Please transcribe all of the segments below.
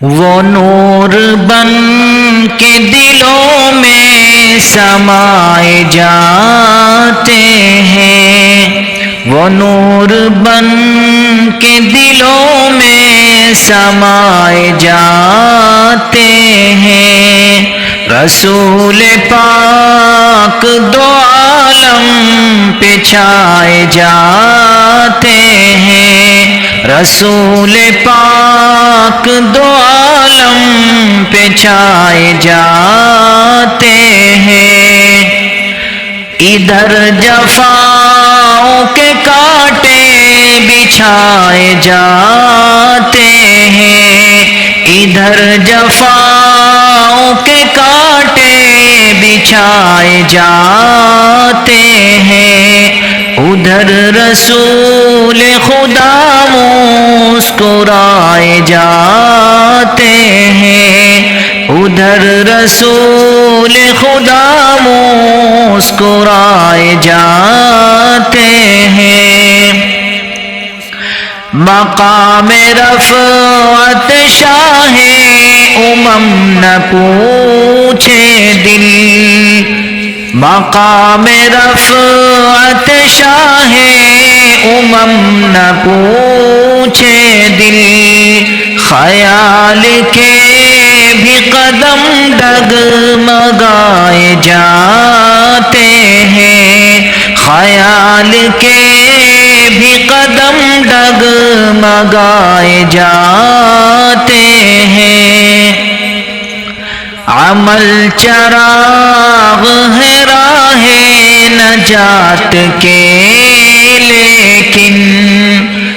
وہ نور بن کے دلوں میں سمائے جاتے ہیں، وہ نور بن کے دلوں میں سمائے جاتے ہیں۔ رسول پاک دو عالم پہ چھائے جاتے ہیں، رسول پاک دو عالم پہ چھائے جاتے ہیں۔ ادھر جفاؤں کے کانٹے بچھائے جاتے ہیں، ادھر جفاؤں کے کانٹے بچھائے جاتے ہیں، ادھر رسول خدا مسکرائے جاتے ہیں، ادھر رسول خدا مسکرائے جاتے ہیں۔ مقام رفعت شاہ نہ پوچھے دل، مقام رفعت شاہ نہ پوچھے دل، خیال کے بھی قدم ڈگمگائے جاتے ہیں، خیال کے بھی قدم ڈگمگائے جاتے ہیں۔ عمل چراغ ہے راہ نجات کے لیکن،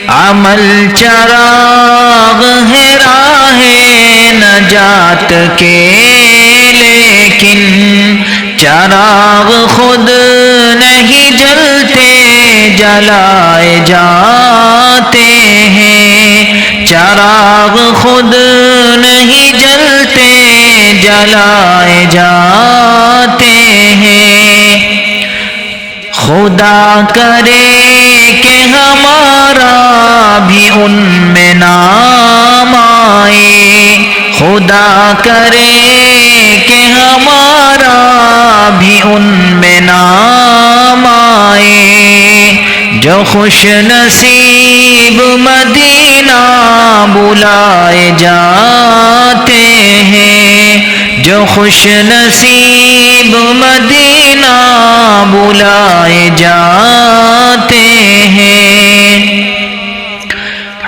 عمل چراغ ہے راہ نجات کے لیکن، چراغ خود نہیں جلتے جلائے جاتے ہیں، چراغ خود نہیں جلتے جلائے جاتے ہیں۔ خدا کرے کہ ہمارا بھی ان میں نام آئے، خدا کرے کہ ہمارا بھی ان میں نام آئے، جو خوش نصیب مدینہ بلائے جاتے ہیں، جو خوش نصیب مدینہ بلائے جاتے ہیں۔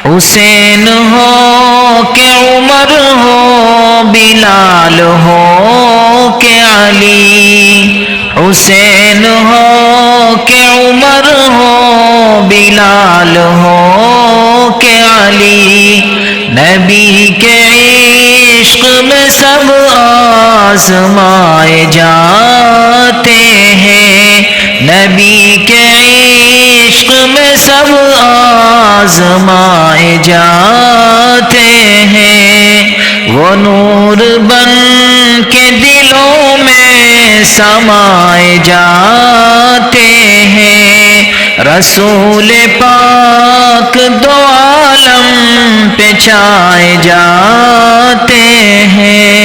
حسین ہو کہ عمر ہو، بلال ہو کہ علی، حسین ہو کہ عمر ہو، بلال ہو کہ علی، نبی کے عشق میں سب آزمائے جاتے ہیں، نبی کے عشق میں سب آزمائے جاتے ہیں۔ وہ نور بن کے دلوں میں سمائے جاتے ہیں، رسول پاک دو عالم پہ چھائے جاتے ہیں۔